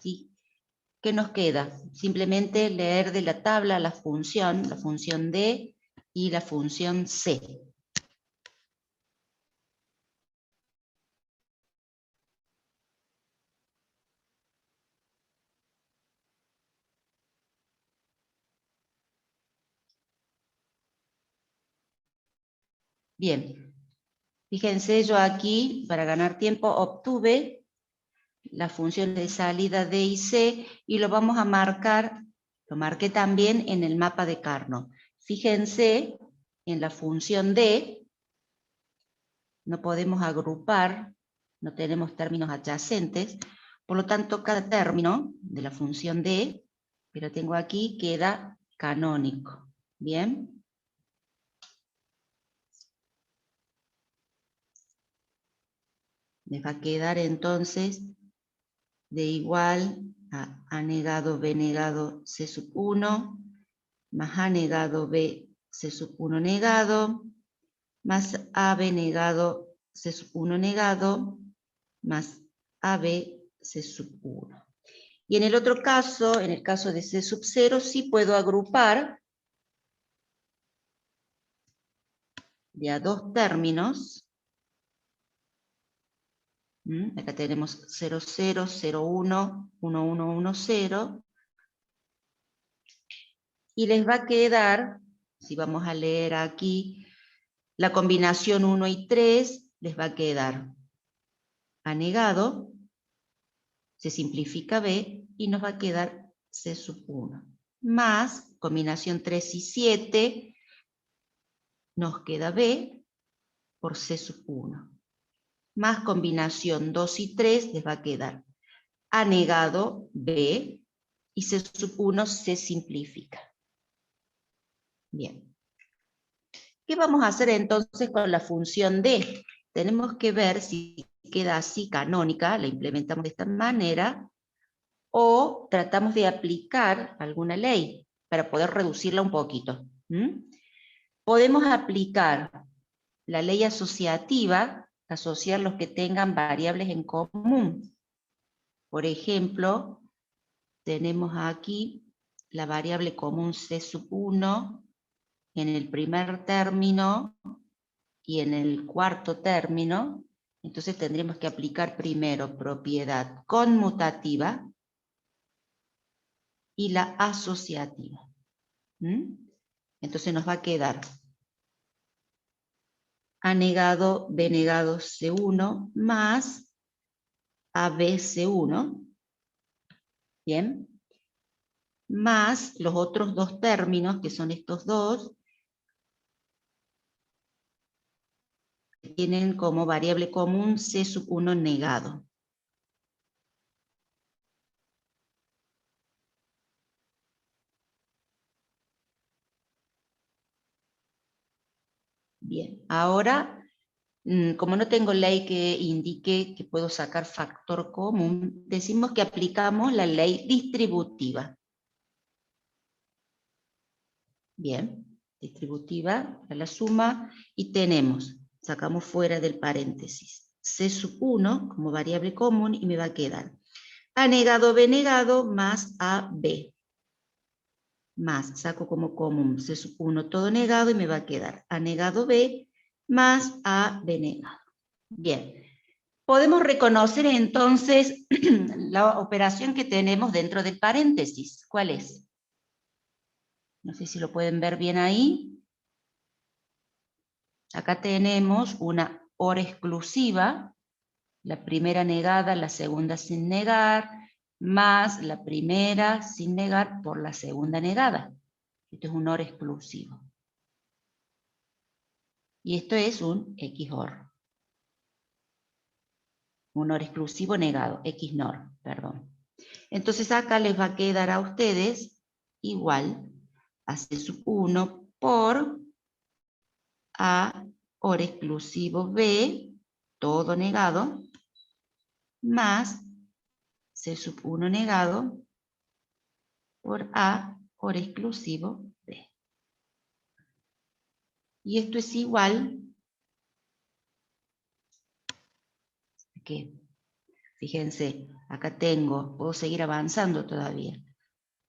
Así que nos queda simplemente leer de la tabla la función D y la función C. Bien, fíjense, yo aquí, para ganar tiempo, obtuve la función de salida D y C, y lo vamos a marcar, lo marqué también en el mapa de Carnot. Fíjense, en la función D, no podemos agrupar, no tenemos términos adyacentes, por lo tanto, cada término de la función D, que lo tengo aquí, queda canónico. ¿Bien? Les va a quedar entonces de igual a negado B negado C sub 1, más A negado B C sub 1 negado, más AB negado C sub 1 negado, más AB C sub 1. Y en el otro caso, en el caso de C sub 0, sí puedo agrupar de a dos términos. Acá tenemos 0, 0, 0, 1, 1, 1, 1, 0. Y les va a quedar, si vamos a leer aquí, la combinación 1 y 3, les va a quedar A negado, se simplifica B, y nos va a quedar C sub 1. Más combinación 3 y 7, nos queda B por C sub 1. Más combinación 2 y 3, les va a quedar A negado B, y C sub 1 se simplifica. Bien. ¿Qué vamos a hacer entonces con la función D? Tenemos que ver si queda así canónica, la implementamos de esta manera, o tratamos de aplicar alguna ley para poder reducirla un poquito. Podemos aplicar la ley asociativa, asociar los que tengan variables en común. Por ejemplo, tenemos aquí la variable común C sub 1 en el primer término y en el cuarto término. Entonces tendríamos que aplicar primero propiedad conmutativa y la asociativa. Entonces nos va a quedar A negado B negado C1 más AB C1, ¿bien? Más los otros dos términos, que son estos dos, que tienen como variable común C sub 1 negado. Bien, ahora, como no tengo ley que indique que puedo sacar factor común, decimos que aplicamos la ley distributiva. Bien, distributiva a la suma, y tenemos, sacamos fuera del paréntesis, C sub 1 como variable común, y me va a quedar A negado B negado más AB. Más, saco como común C sub 1 todo negado, y me va a quedar A negado B más AB negado. Bien, podemos reconocer entonces la operación que tenemos dentro del paréntesis. ¿Cuál es? No sé si lo pueden ver bien ahí. Acá tenemos una OR exclusiva, la primera negada, la segunda sin negar, más la primera sin negar por la segunda negada. Esto es un OR exclusivo. Y esto es un XOR. Un OR exclusivo negado, XNOR, perdón. Entonces acá les va a quedar a ustedes igual a C sub 1 por A OR exclusivo B, todo negado, más C sub 1 negado por A OR exclusivo B. Y esto es igual a que, fíjense, acá puedo seguir avanzando todavía.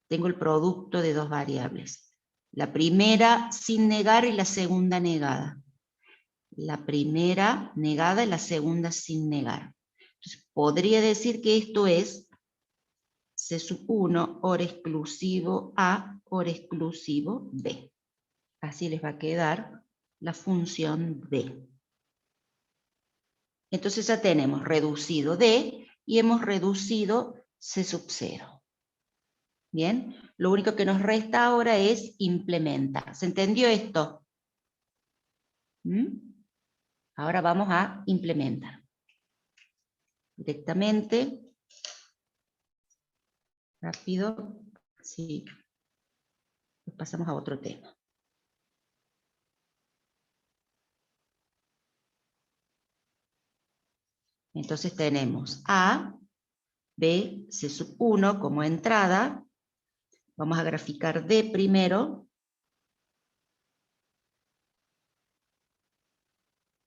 Tengo el producto de dos variables. La primera sin negar y la segunda negada. La primera negada y la segunda sin negar. Entonces, podría decir que esto es C1 OR exclusivo A OR exclusivo B. Así les va a quedar la función D. Entonces ya tenemos reducido D y hemos reducido C0. Bien, lo único que nos resta ahora es implementar. ¿Se entendió esto? Ahora vamos a implementar. Directamente. Rápido. Sí. Pasamos a otro tema. Entonces tenemos A, B, C1 como entrada. Vamos a graficar D primero.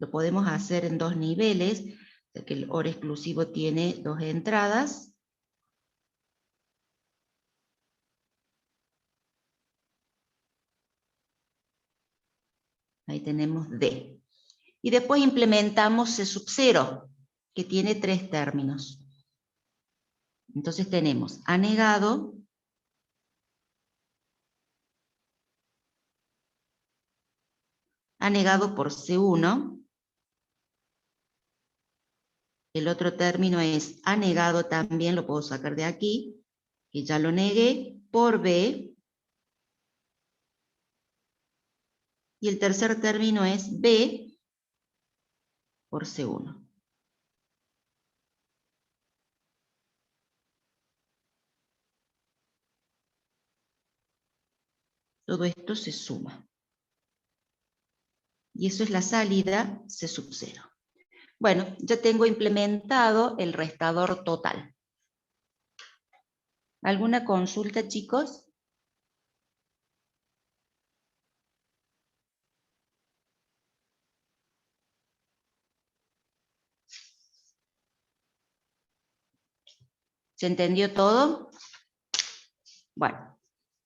Lo podemos hacer en dos niveles, ya que el OR exclusivo tiene dos entradas. Ahí tenemos D. Y después implementamos C0, que tiene tres términos. Entonces tenemos A negado, por C1. El otro término es A negado también, lo puedo sacar de aquí, que ya lo negué, por B. Y el tercer término es B por C1. Todo esto se suma. Y eso es la salida C0. Bueno, ya tengo implementado el restador total. ¿Alguna consulta, chicos? ¿Se entendió todo? Bueno,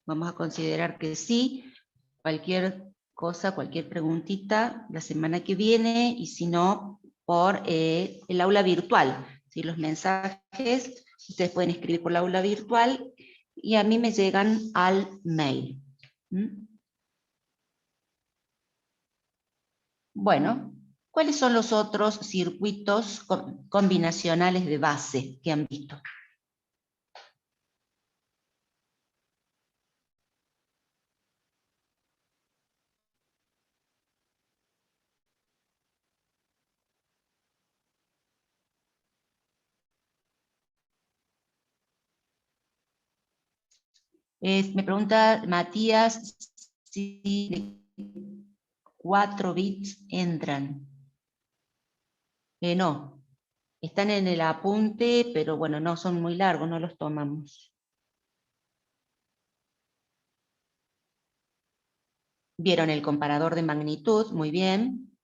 vamos a considerar que sí. Cualquier cosa, cualquier preguntita, la semana que viene, y si no, por el aula virtual. ¿Sí? Los mensajes, ustedes pueden escribir por el aula virtual, y a mí me llegan al mail. Bueno, ¿cuáles son los otros circuitos combinacionales de base que han visto? Me pregunta Matías si 4 bits entran. No, están en el apunte, pero bueno, no son muy largos, no los tomamos. Vieron el comparador de magnitud, muy bien.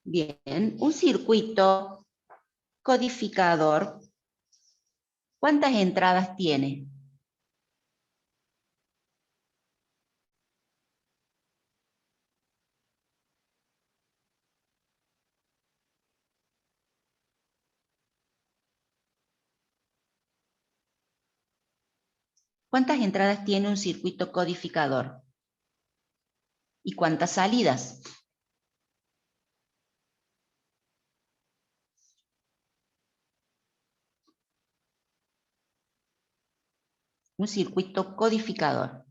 Bien, un circuito codificador, ¿cuántas entradas tiene? ¿Cuántas entradas tiene un circuito codificador? ¿Y cuántas salidas? Un circuito codificador.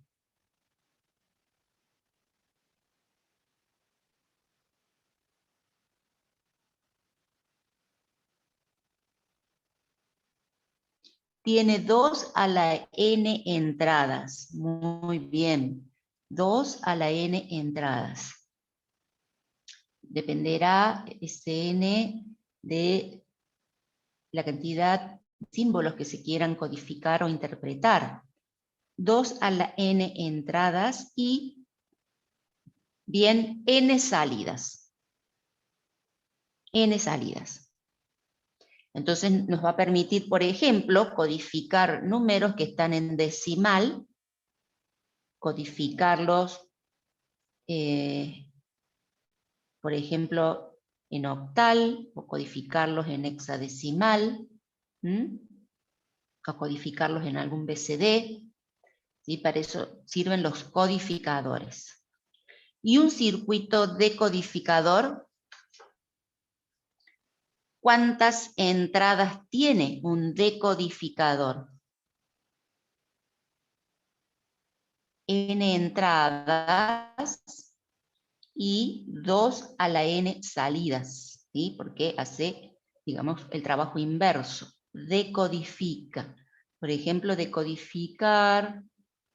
Tiene 2 a la n entradas. Muy bien. 2 a la n entradas. Dependerá ese n de la cantidad de símbolos que se quieran codificar o interpretar. 2 a la n entradas y, bien, n salidas. n salidas. Entonces nos va a permitir, por ejemplo, codificar números que están en decimal, codificarlos, por ejemplo, en octal, o codificarlos en hexadecimal, o codificarlos en algún BCD, ¿sí? Para eso sirven los codificadores. Y un circuito decodificador, ¿cuántas entradas tiene un decodificador? N entradas y 2 a la n salidas, ¿sí? Porque hace, digamos, el trabajo inverso, decodifica. Por ejemplo, decodificar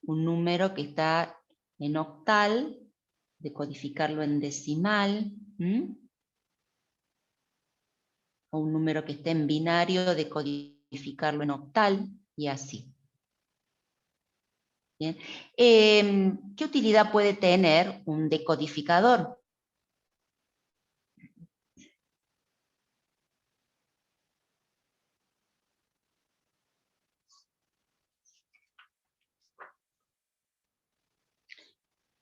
un número que está en octal, decodificarlo en decimal, o un número que esté en binario, decodificarlo en octal, y así. Bien. ¿Qué utilidad puede tener un decodificador?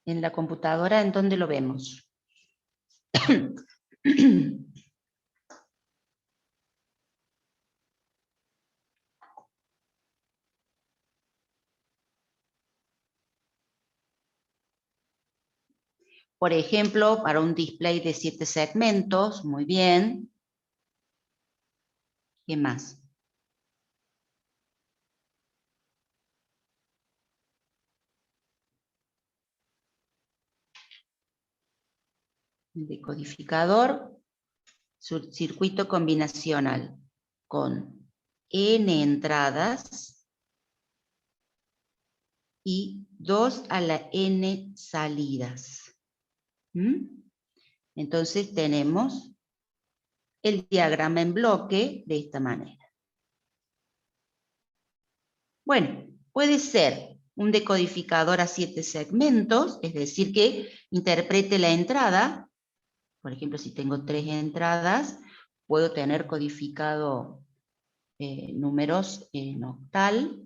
En la computadora, ¿en dónde lo vemos? Por ejemplo, para un display de 7 segmentos, muy bien. ¿Qué más? El decodificador, circuito combinacional con n entradas y 2 a la n salidas. Entonces tenemos el diagrama en bloque de esta manera. Bueno, puede ser un decodificador a 7 segmentos, es decir, que interprete la entrada. Por ejemplo, si tengo 3 entradas, puedo tener codificado números en octal,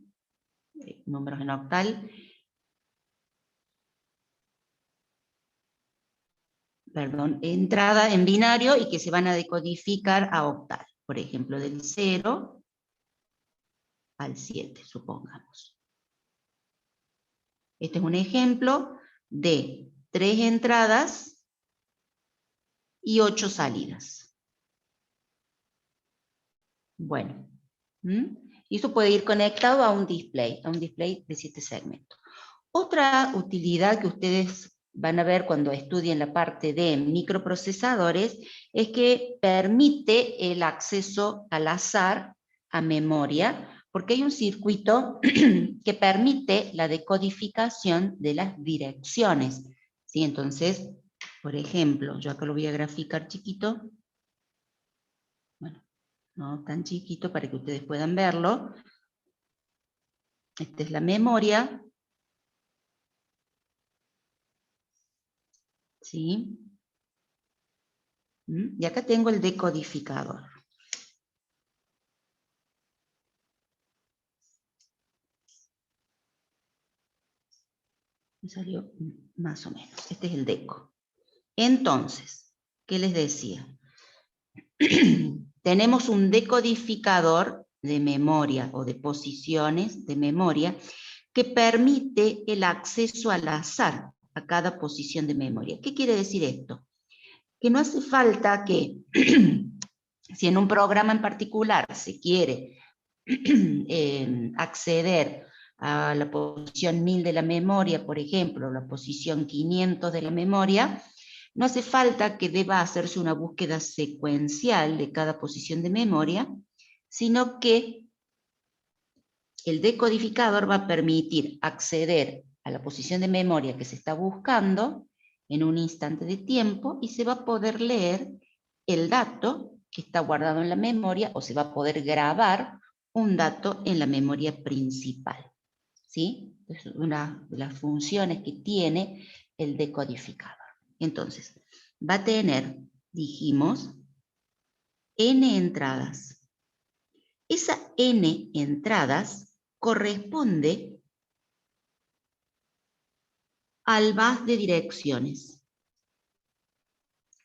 entrada en binario y que se van a decodificar a octal. Por ejemplo, del 0 al 7, supongamos. Este es un ejemplo de 3 entradas y 8 salidas. Bueno, y eso puede ir conectado a un display de 7 segmentos. Otra utilidad que ustedes van a ver cuando estudien la parte de microprocesadores es que permite el acceso al azar a memoria, porque hay un circuito que permite la decodificación de las direcciones. ¿Sí? Entonces, por ejemplo, yo acá lo voy a graficar chiquito. Bueno, no tan chiquito para que ustedes puedan verlo. Esta es la memoria. ¿Sí? Y acá tengo el decodificador. Me salió más o menos. Este es el deco. Entonces, ¿qué les decía? Tenemos un decodificador de memoria o de posiciones de memoria que permite el acceso al azar a cada posición de memoria. ¿Qué quiere decir esto? Que no hace falta que, si en un programa en particular se quiere acceder a la posición 1000 de la memoria, por ejemplo, la posición 500 de la memoria, no hace falta que deba hacerse una búsqueda secuencial de cada posición de memoria, sino que el decodificador va a permitir acceder a la posición de memoria que se está buscando en un instante de tiempo y se va a poder leer el dato que está guardado en la memoria o se va a poder grabar un dato en la memoria principal. ¿Sí? Es una de las funciones que tiene el decodificador. Entonces, va a tener, dijimos, n entradas. Esa n entradas corresponde al bus de direcciones,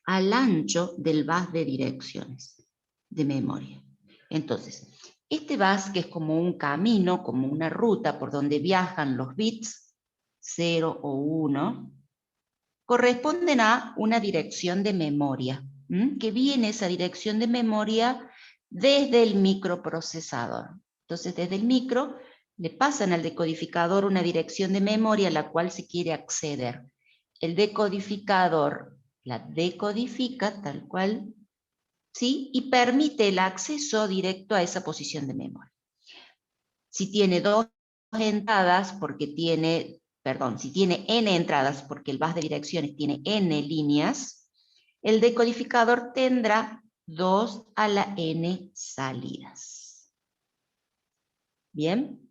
al ancho del bus de direcciones de memoria. Entonces, este bus, que es como un camino, como una ruta por donde viajan los bits 0 o 1, corresponden a una dirección de memoria, que viene esa dirección de memoria desde el microprocesador. Entonces, desde el micro le pasan al decodificador una dirección de memoria a la cual se quiere acceder. El decodificador la decodifica tal cual, ¿sí? Y permite el acceso directo a esa posición de memoria. Si tiene dos entradas, porque tiene, perdón, si tiene n entradas, porque el bus de direcciones tiene n líneas, el decodificador tendrá 2 a la n salidas. ¿Bien?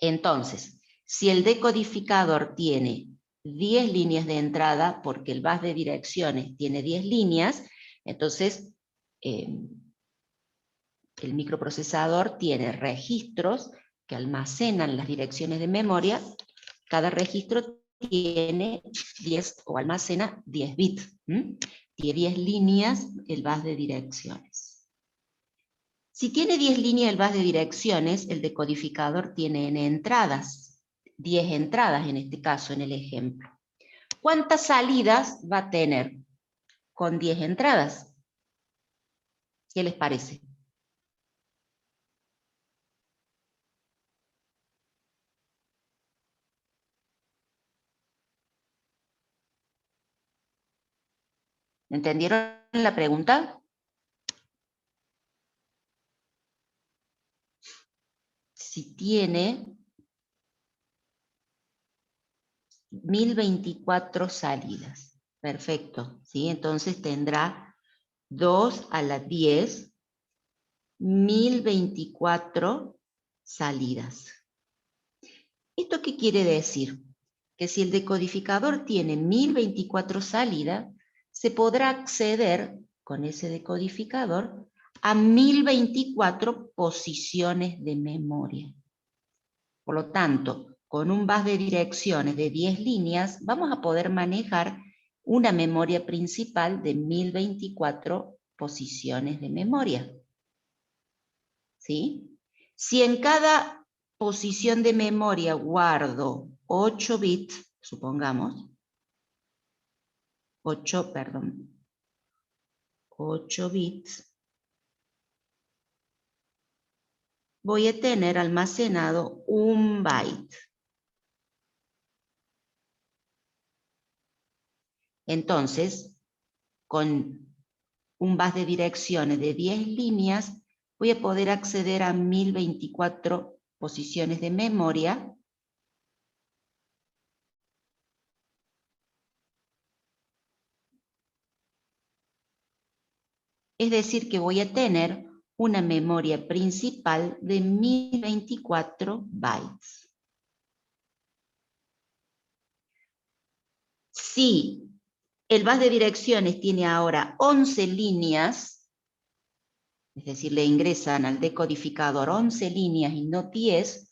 Entonces, si el decodificador tiene 10 líneas de entrada, porque el bus de direcciones tiene 10 líneas, entonces el microprocesador tiene registros que almacenan las direcciones de memoria. Cada registro tiene 10 o almacena 10 bits. Tiene 10 líneas el bus de direcciones. Si tiene 10 líneas el bus de direcciones, el decodificador tiene n entradas. 10 entradas en este caso, en el ejemplo. ¿Cuántas salidas va a tener con 10 entradas? ¿Qué les parece? ¿Entendieron la pregunta? Si tiene 1024 salidas. Perfecto, ¿sí? Entonces tendrá 2 a la 10, 1024 salidas. ¿Esto qué quiere decir? Que si el decodificador tiene 1024 salidas, se podrá acceder con ese decodificador a 1024 posiciones de memoria. Por lo tanto, con un bus de direcciones de 10 líneas, vamos a poder manejar una memoria principal de 1024 posiciones de memoria. ¿Sí? Si en cada posición de memoria guardo 8 bits, supongamos, 8 bits, voy a tener almacenado 1 byte. Entonces, con un bus de direcciones de 10 líneas, voy a poder acceder a 1024 posiciones de memoria. Es decir, que voy a tener una memoria principal de 1024 bytes. Si el bus de direcciones tiene ahora 11 líneas, es decir, le ingresan al decodificador 11 líneas y no 10,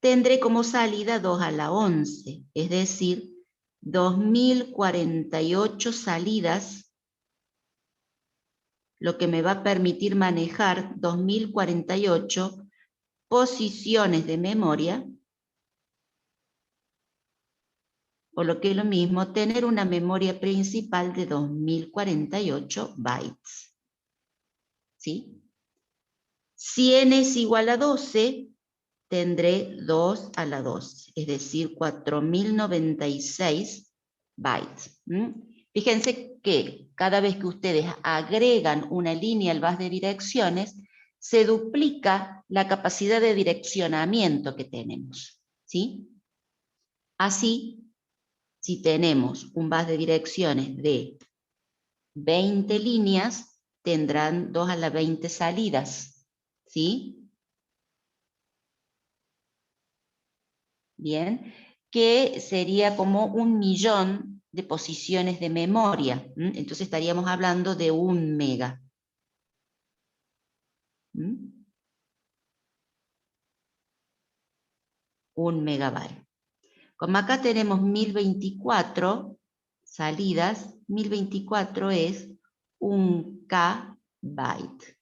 tendré como salida 2 a la 11, es decir, 2048 salidas, lo que me va a permitir manejar 2048 posiciones de memoria, o lo que es lo mismo, tener una memoria principal de 2048 bytes. ¿Sí? Si n es igual a 12, tendré 2 a la 12, es decir, 4096 bytes. Fíjense que cada vez que ustedes agregan una línea al bus de direcciones, se duplica la capacidad de direccionamiento que tenemos. ¿Sí? Así, si tenemos un bus de direcciones de 20 líneas, tendrán 2 a la 20 salidas. ¿Sí? Bien, que sería como 1.000.000 de posiciones de memoria. Entonces estaríamos hablando de 1 mega. ¿Mm? 1 megabyte. Como acá tenemos 1024 salidas, 1024 es 1 kbyte.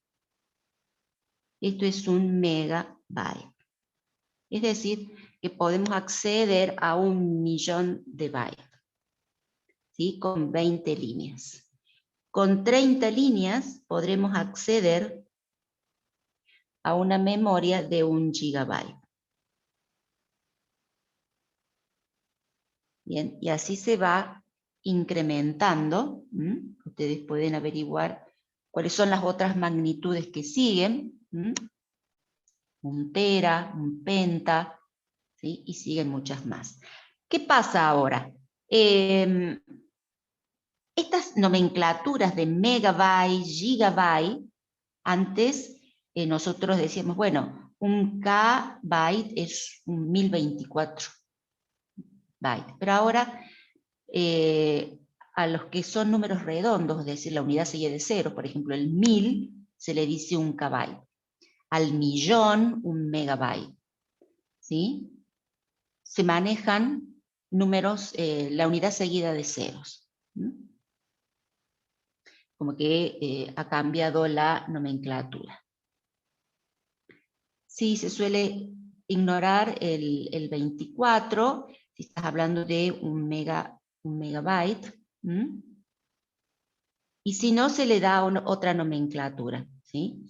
Esto es 1 megabyte. Es decir, que podemos acceder a 1 millón de bytes, ¿sí? Con 20 líneas. Con 30 líneas podremos acceder a una memoria de 1 gigabyte. Bien, y así se va incrementando. Ustedes pueden averiguar cuáles son las otras magnitudes que siguen. 1 tera, 1 penta, ¿sí? Y siguen muchas más. ¿Qué pasa ahora? Estas nomenclaturas de megabyte, gigabyte, antes nosotros decíamos, bueno, 1 kbyte es 1024 bytes, pero ahora a los que son números redondos, es decir, la unidad seguida de cero, por ejemplo, el 1000 se le dice 1 kbyte, al millón 1 megabyte, ¿sí? Se manejan números, la unidad seguida de ceros. Como que ha cambiado la nomenclatura. Sí, se suele ignorar el 24, si estás hablando de un megabyte, y si no, se le da otra nomenclatura, ¿sí?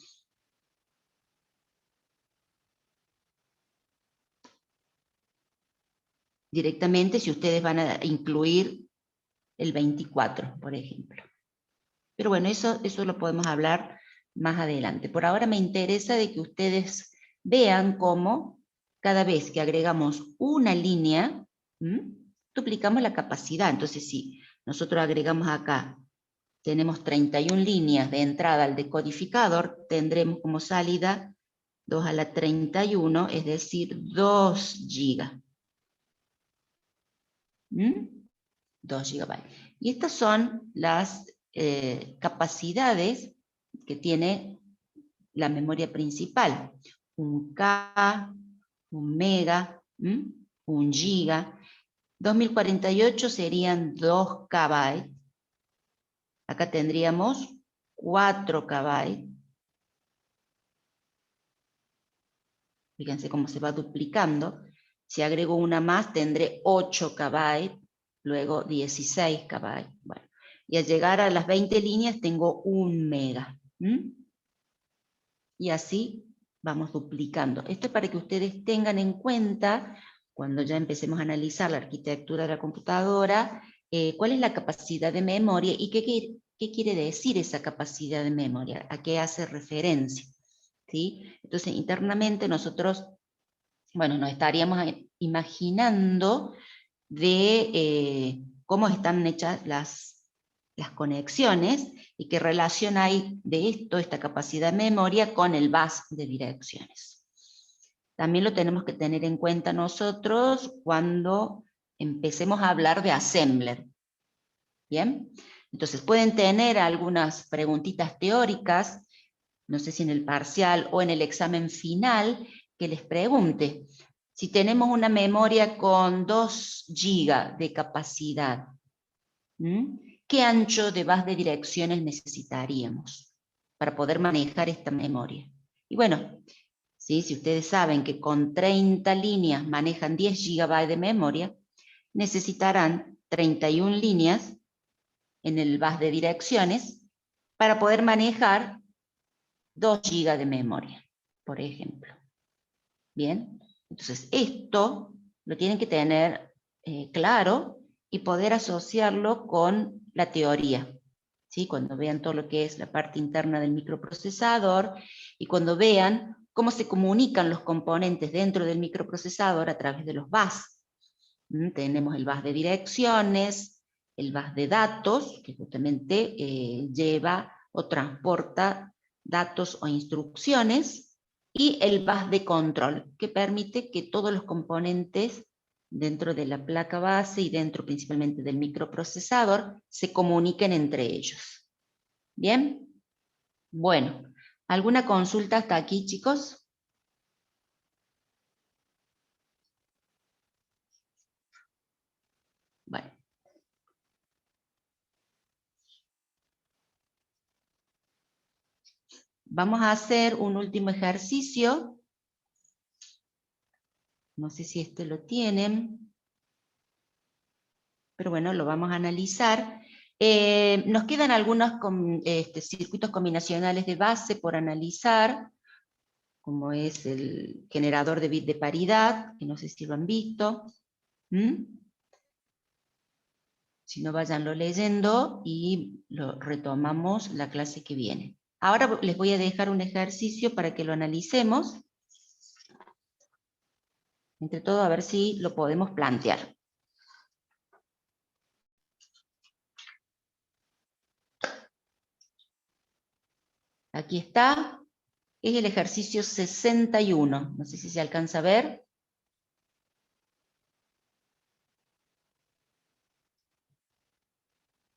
Directamente, si ustedes van a incluir el 24, por ejemplo. Pero bueno, eso lo podemos hablar más adelante. Por ahora me interesa de que ustedes vean cómo cada vez que agregamos una línea, duplicamos la capacidad. Entonces, si nosotros agregamos acá, tenemos 31 líneas de entrada al decodificador, tendremos como salida 2 a la 31, es decir, 2 gigas. 2 gigabytes. Y estas son las capacidades que tiene la memoria principal. 1 K, 1 mega, 1 giga. 2048 serían 2 kbytes. Acá tendríamos 4 kbytes. Fíjense cómo se va duplicando. Si agrego una más, tendré 8 kbytes, luego 16 kbytes. Bueno, y al llegar a las 20 líneas tengo 1 mega. Y así vamos duplicando. Esto es para que ustedes tengan en cuenta, cuando ya empecemos a analizar la arquitectura de la computadora, cuál es la capacidad de memoria y qué quiere decir esa capacidad de memoria, a qué hace referencia. ¿Sí? Entonces, internamente nosotros, bueno, nos estaríamos imaginando de cómo están hechas las conexiones y qué relación hay de esto, esta capacidad de memoria, con el bus de direcciones. También lo tenemos que tener en cuenta nosotros cuando empecemos a hablar de assembler. ¿Bien? Entonces pueden tener algunas preguntitas teóricas, no sé si en el parcial o en el examen final, que les pregunte, si tenemos una memoria con 2 GB de capacidad, ¿qué ancho de bus de direcciones necesitaríamos para poder manejar esta memoria? Y bueno, ¿sí? Si ustedes saben que con 30 líneas manejan 10 GB de memoria, necesitarán 31 líneas en el bus de direcciones para poder manejar 2 GB de memoria, por ejemplo. Bien, entonces esto lo tienen que tener claro y poder asociarlo con la teoría. ¿Sí? Cuando vean todo lo que es la parte interna del microprocesador y cuando vean cómo se comunican los componentes dentro del microprocesador a través de los bus. Tenemos el bus de direcciones, el bus de datos, que justamente lleva o transporta datos o instrucciones, y el bus de control, que permite que todos los componentes dentro de la placa base y dentro principalmente del microprocesador se comuniquen entre ellos. ¿Bien? Bueno, ¿Alguna consulta hasta aquí, chicos? Bueno. Vamos a hacer un último ejercicio. No sé si este lo tienen. Pero bueno, lo vamos a analizar. Nos quedan algunos circuitos combinacionales de base por analizar, como es el generador de bit de paridad, que no sé si lo han visto. Si no, vayanlo leyendo y lo retomamos la clase que viene. Ahora les voy a dejar un ejercicio para que lo analicemos. Entre todo, a ver si lo podemos plantear. Aquí está, es el ejercicio 61. No sé si se alcanza a ver.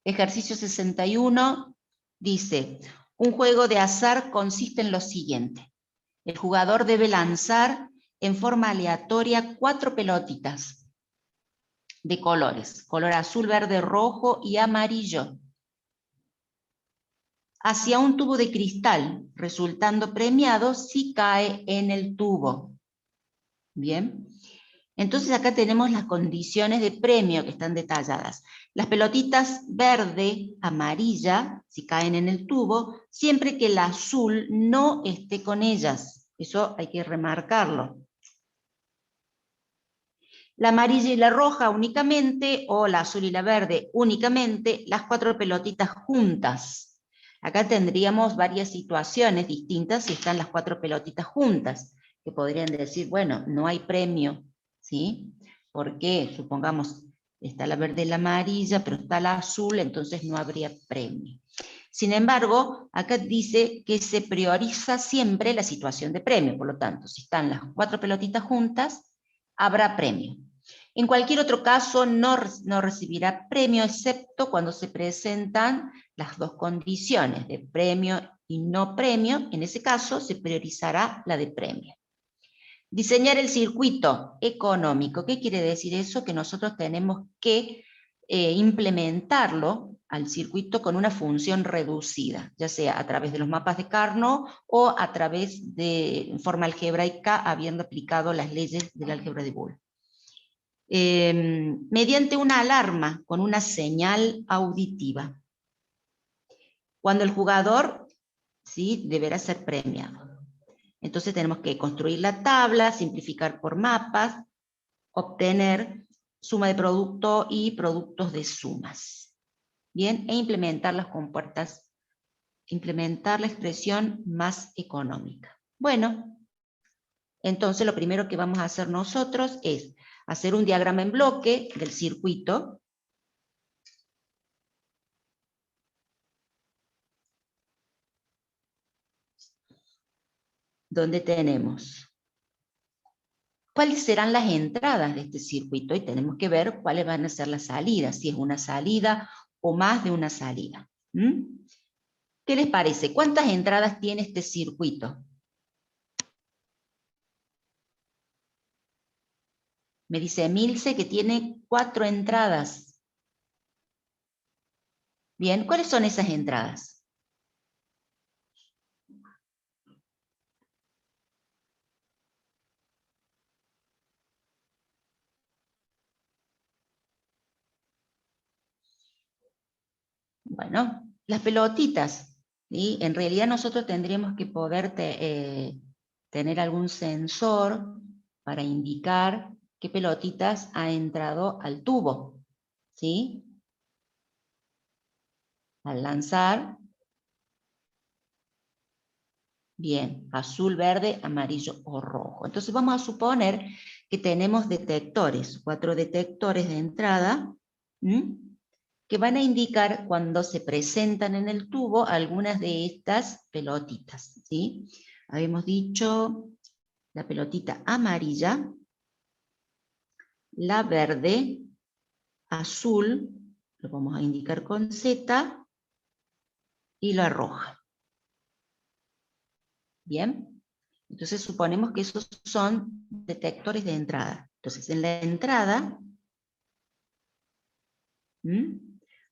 Ejercicio 61 dice, un juego de azar consiste en lo siguiente. El jugador debe lanzar en forma aleatoria 4 pelotitas de colores, color azul, verde, rojo y amarillo, hacia un tubo de cristal, resultando premiado si cae en el tubo. Bien. Entonces acá tenemos las condiciones de premio que están detalladas. Las pelotitas verde, amarilla, si caen en el tubo, siempre que el azul no esté con ellas. Eso hay que remarcarlo. La amarilla y la roja únicamente, o la azul y la verde únicamente, las 4 pelotitas juntas. Acá tendríamos varias situaciones distintas si están las 4 pelotitas juntas, que podrían decir, bueno, no hay premio, ¿sí? Porque, supongamos, está la verde y la amarilla, pero está la azul, entonces no habría premio. Sin embargo, acá dice que se prioriza siempre la situación de premio, por lo tanto, si están las 4 pelotitas juntas, habrá premio. En cualquier otro caso, no recibirá premio, excepto cuando se presentan las dos condiciones, de premio y no premio. En ese caso, se priorizará la de premio. Diseñar el circuito económico. ¿Qué quiere decir eso? Que nosotros tenemos que implementarlo al circuito con una función reducida, ya sea a través de los mapas de Carnot o a través de forma algebraica, habiendo aplicado las leyes del álgebra de Boole. Mediante una alarma con una señal auditiva. Cuando el jugador, ¿sí?, deberá ser premiado. Entonces tenemos que construir la tabla, simplificar por mapas, obtener suma de producto y productos de sumas. Bien, e implementar las compuertas, implementar la expresión más económica. Bueno, entonces lo primero que vamos a hacer nosotros es hacer un diagrama en bloque del circuito, donde tenemos cuáles serán las entradas de este circuito y tenemos que ver cuáles van a ser las salidas, si es una salida o más de una salida. ¿Qué les parece? ¿Cuántas entradas tiene este circuito? Me dice Emilce que tiene 4 entradas. Bien, ¿cuáles son esas entradas? Bueno, las pelotitas, ¿sí? En realidad nosotros tendríamos que poder tener algún sensor para indicar qué pelotitas ha entrado al tubo, ¿sí? Al lanzar, bien, azul, verde, amarillo o rojo. Entonces vamos a suponer que tenemos detectores, 4 detectores de entrada, que van a indicar cuando se presentan en el tubo algunas de estas pelotitas, ¿sí? Habíamos dicho la pelotita amarilla, la verde, azul, lo vamos a indicar con Z, y la roja. ¿Bien? Entonces suponemos que esos son detectores de entrada. Entonces en la entrada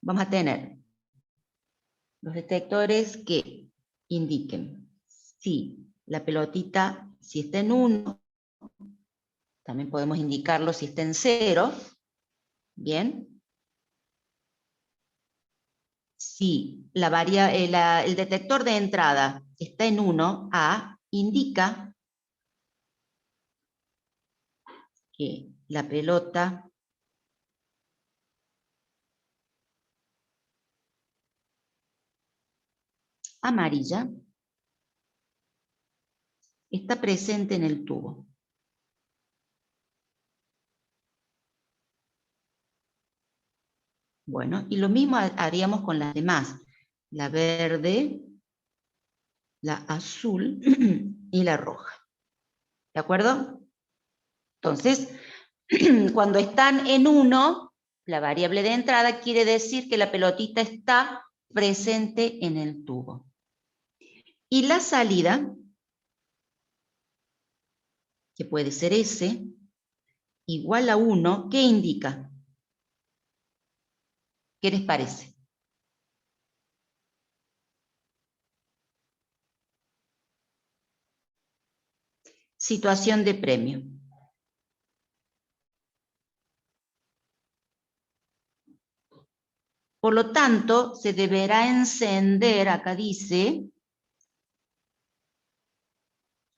vamos a tener los detectores que indiquen si la pelotita, si está en 1, también podemos indicarlo si está en 0, ¿bien? Si el detector de entrada está en 1, A, indica que la pelota amarilla está presente en el tubo. Bueno, y lo mismo haríamos con las demás. La verde, la azul y la roja. ¿De acuerdo? Entonces, cuando están en 1, la variable de entrada quiere decir que la pelotita está presente en el tubo. Y la salida, que puede ser S, igual a 1, ¿qué indica? ¿Qué les parece? Situación de premio. Por lo tanto, se deberá encender, acá dice,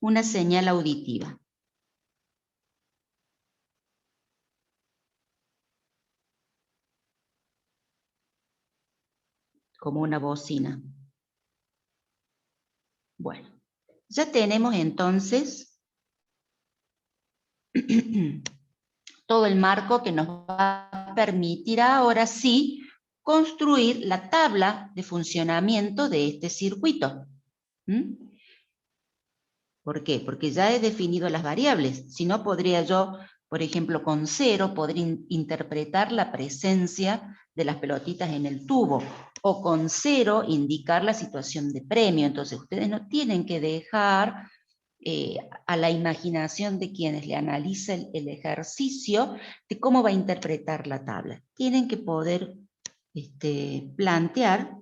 una señal auditiva. Como una bocina. Bueno, ya tenemos entonces todo el marco que nos va a permitir ahora sí construir la tabla de funcionamiento de este circuito. ¿Por qué? Porque ya he definido las variables. Si no, podría yo, por ejemplo, con 0, poder interpretar la presencia de las pelotitas en el tubo. O con 0, indicar la situación de premio. Entonces, ustedes no tienen que dejar a la imaginación de quienes le analicen el ejercicio de cómo va a interpretar la tabla. Tienen que poder plantear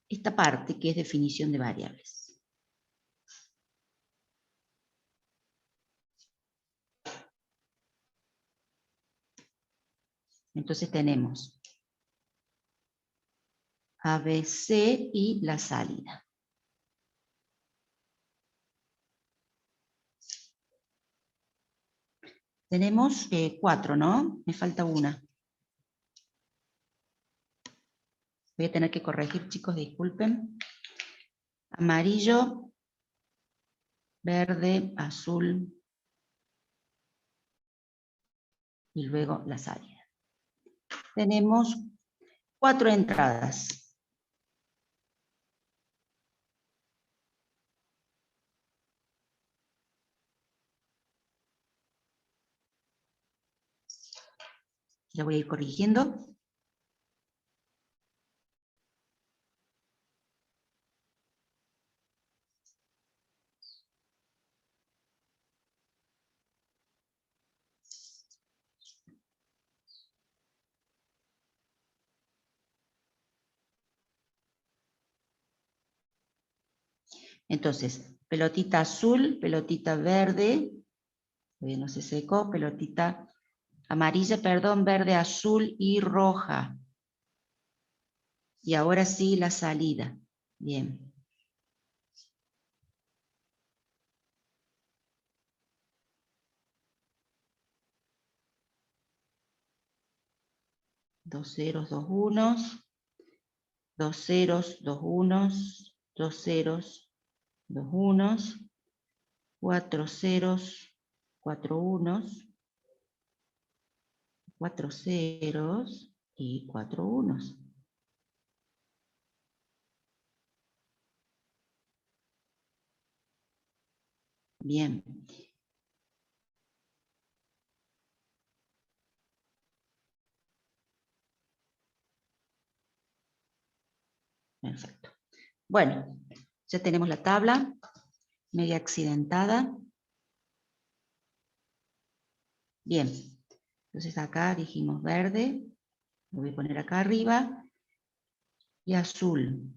esta parte que es definición de variables. Entonces tenemos ABC y la salida. Tenemos 4, ¿no? Me falta una. Voy a tener que corregir, chicos, disculpen. Amarillo, verde, azul y luego la salida. Tenemos 4 entradas. La voy a ir corrigiendo. Entonces, pelotita azul, pelotita verde, todavía no se secó, pelotita amarilla, perdón, verde, azul y roja. Y ahora sí la salida. Bien. Dos ceros, dos unos, dos ceros, dos unos, dos ceros, dos unos, 4 ceros, 4 unos, 4 ceros y 4 unos. Bien. Perfecto. Bueno, ya tenemos la tabla. media accidentada. Bien, entonces acá dijimos verde, lo voy a poner acá arriba, y azul.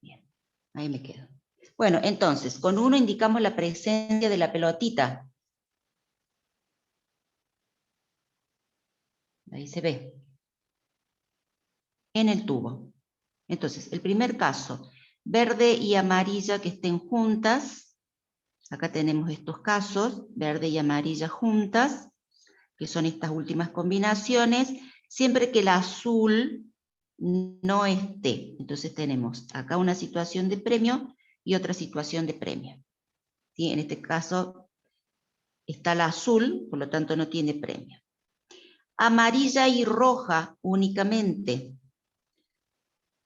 Bien, ahí me quedo. Bueno, entonces, con 1 indicamos la presencia de la pelotita. Ahí se ve. En el tubo. Entonces, el primer caso, verde y amarilla que estén juntas. Acá tenemos estos casos, verde y amarilla juntas, que son estas últimas combinaciones, siempre que el azul no esté. Entonces tenemos acá una situación de premio y otra situación de premio. ¿Sí? En este caso está la azul, por lo tanto no tiene premio. Amarilla y roja únicamente.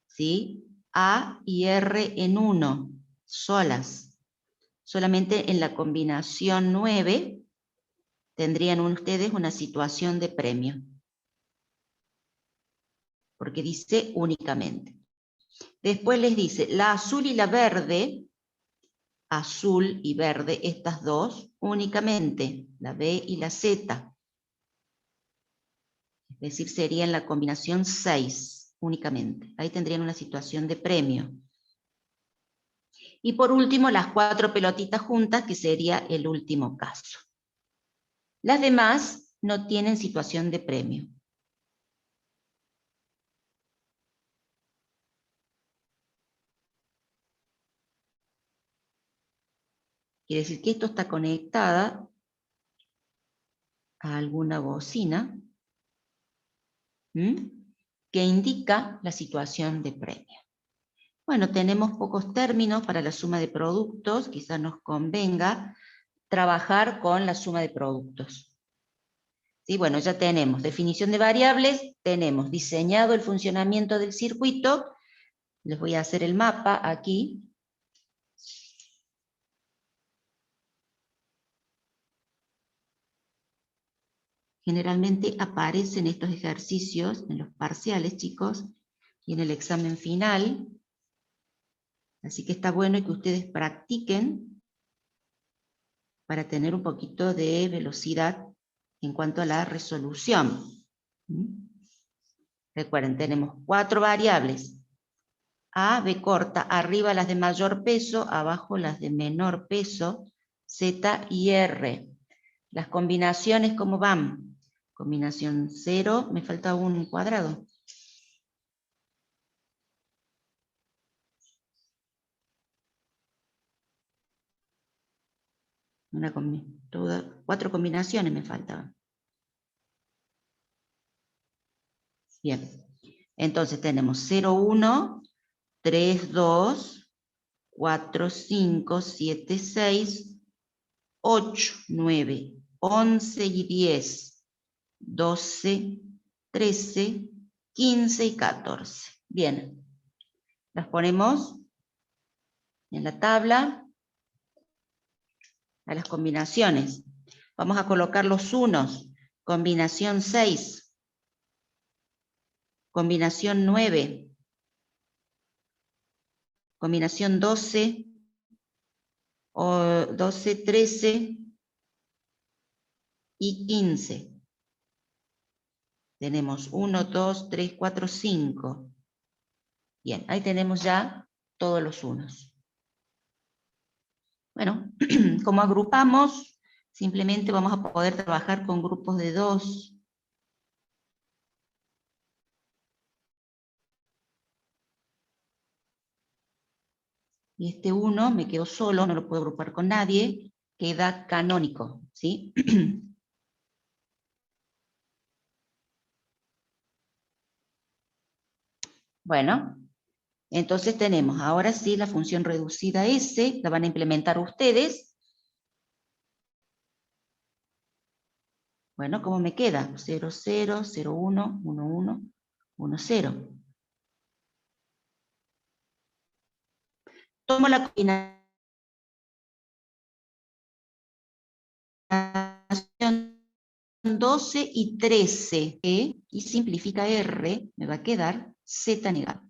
¿Sí? A y R en 1, solas. Solamente en la combinación 9 tendrían ustedes una situación de premio. Porque dice únicamente. Después les dice, la azul y la verde, azul y verde, estas dos, únicamente, la B y la Z. Es decir, sería en la combinación 6, únicamente. Ahí tendrían una situación de premio. Y por último, las 4 pelotitas juntas, que sería el último caso. Las demás no tienen situación de premio. Quiere decir que esto está conectada a alguna bocina que indica la situación de premio. Bueno, tenemos pocos términos para la suma de productos, quizás nos convenga trabajar con la suma de productos. ¿Sí? Bueno, ya tenemos definición de variables, tenemos diseñado el funcionamiento del circuito, les voy a hacer el mapa aquí. Generalmente aparecen estos ejercicios en los parciales, chicos, y en el examen final. Así que está bueno que ustedes practiquen para tener un poquito de velocidad en cuanto a la resolución. Recuerden, tenemos 4 variables. A, B corta, arriba las de mayor peso, abajo las de menor peso, Z y R. Las combinaciones, ¿cómo van? Combinación 0, me falta un cuadrado. Todas 4 combinaciones me faltaban. Bien, entonces tenemos 0, 1, 3, 2, 4, 5, 7, 6, 8, 9, 11 y 10, 12, 13, 15 y 14. Bien, las ponemos en la tabla a las combinaciones. Vamos a colocar los unos. Combinación 6, combinación 9, combinación 12, o 12, 13 y 15. Tenemos 1, 2, 3, 4, 5. Bien, ahí tenemos ya todos los unos. Bueno, como agrupamos, simplemente vamos a poder trabajar con grupos de 2. Y este 1 me quedó solo, no lo puedo agrupar con nadie, queda canónico, ¿sí? Bueno, entonces tenemos, ahora sí, la función reducida S, la van a implementar ustedes. Bueno, ¿cómo me queda? 0, 0, 0, 1, 1, 1, 1, 0. Tomo la combinación 12 y 13, y simplifica R, me va a quedar Z negado.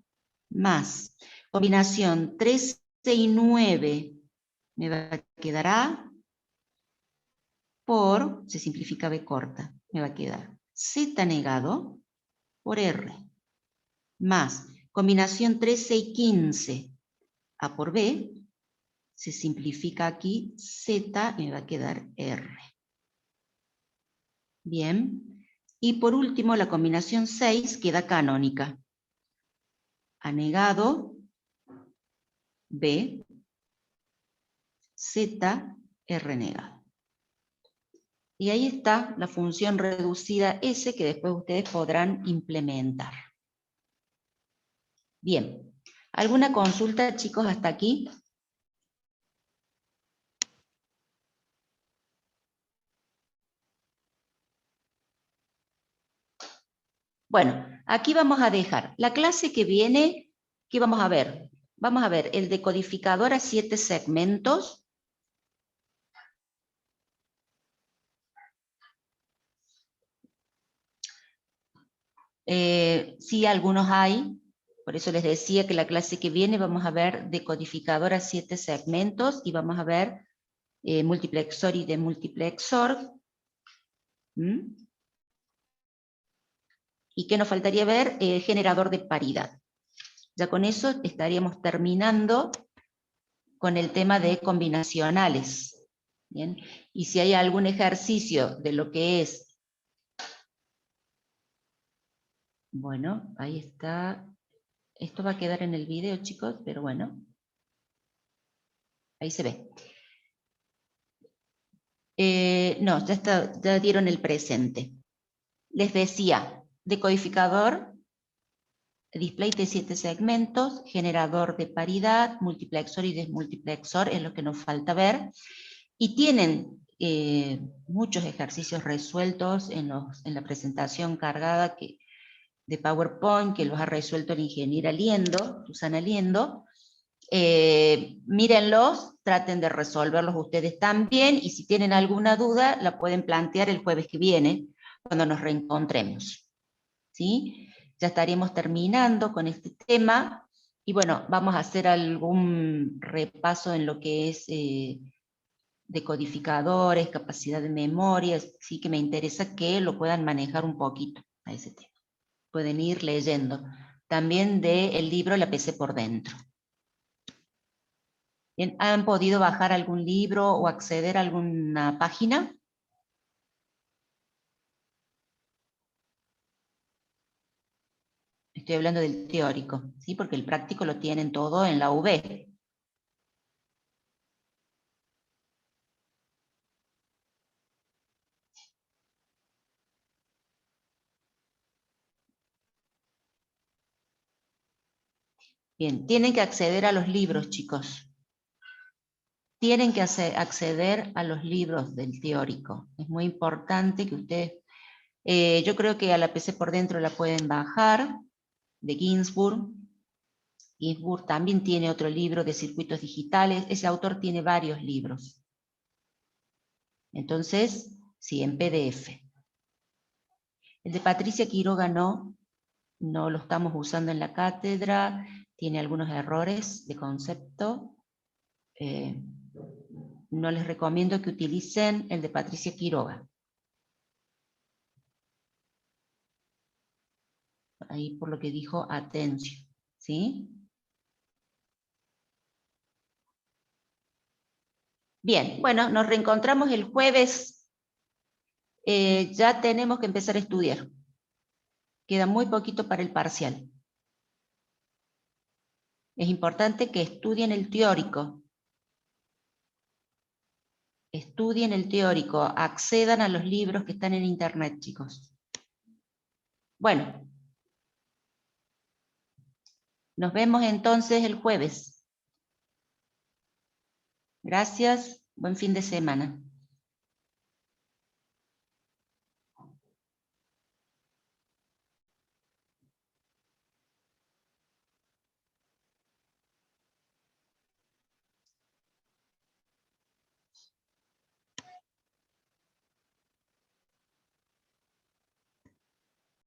más combinación 13 y 9 me va a quedar A por, se simplifica B corta, me va a quedar Z negado por R, más combinación 13 y 15, A por B, se simplifica aquí Z y me va a quedar R. Bien, y por último la combinación 6 queda canónica. A negado, B, Z, R negado. Y ahí está la función reducida S que después ustedes podrán implementar. Bien, ¿alguna consulta, chicos, hasta aquí? Bueno, aquí vamos a dejar. La clase que viene, ¿qué vamos a ver? Vamos a ver el decodificador a 7 segmentos. Sí, algunos hay. Por eso les decía que la clase que viene vamos a ver decodificador a 7 segmentos y vamos a ver multiplexor y demultiplexor. ¿Mm? ¿Y qué nos faltaría ver? Generador de paridad. Ya con eso estaríamos terminando con el tema de combinacionales. ¿Bien? Y si hay algún ejercicio de lo que es... Bueno, ahí está. Esto va a quedar en el video, chicos, pero bueno. Ahí se ve. No, ya dieron el presente. Les decía, decodificador, display de 7 segmentos, generador de paridad, multiplexor y desmultiplexor es lo que nos falta ver. Y tienen muchos ejercicios resueltos en la presentación cargada de PowerPoint, que los ha resuelto el ingeniero Aliendo, Susana Aliendo. Mírenlos, traten de resolverlos ustedes también, y si tienen alguna duda, la pueden plantear el jueves que viene, cuando nos reencontremos. ¿Sí? Ya estaremos terminando con este tema, y bueno, vamos a hacer algún repaso en lo que es decodificadores, capacidad de memoria, sí que me interesa que lo puedan manejar un poquito a ese tema. Pueden ir leyendo. También del libro La PC por dentro. Bien, ¿han podido bajar algún libro o acceder a alguna página? Estoy hablando del teórico, ¿sí? Porque el práctico lo tienen todo en la UB. Bien, tienen que acceder a los libros, chicos. Tienen que acceder a los libros del teórico. Es muy importante que ustedes... yo creo que a la PC por dentro la pueden bajar, de Ginsburg. Ginsburg también tiene otro libro de circuitos digitales. Ese autor tiene varios libros. Entonces, sí, en PDF. El de Patricia Quiroga no lo estamos usando en la cátedra, tiene algunos errores de concepto. No les recomiendo que utilicen el de Patricia Quiroga. Ahí por lo que dijo Atencio, ¿sí? Bien, bueno, nos reencontramos el jueves. Ya tenemos que empezar a estudiar. Queda muy poquito para el parcial. Es importante que estudien el teórico. Estudien el teórico, accedan a los libros que están en internet, chicos. Bueno, nos vemos entonces el jueves. Gracias, buen fin de semana.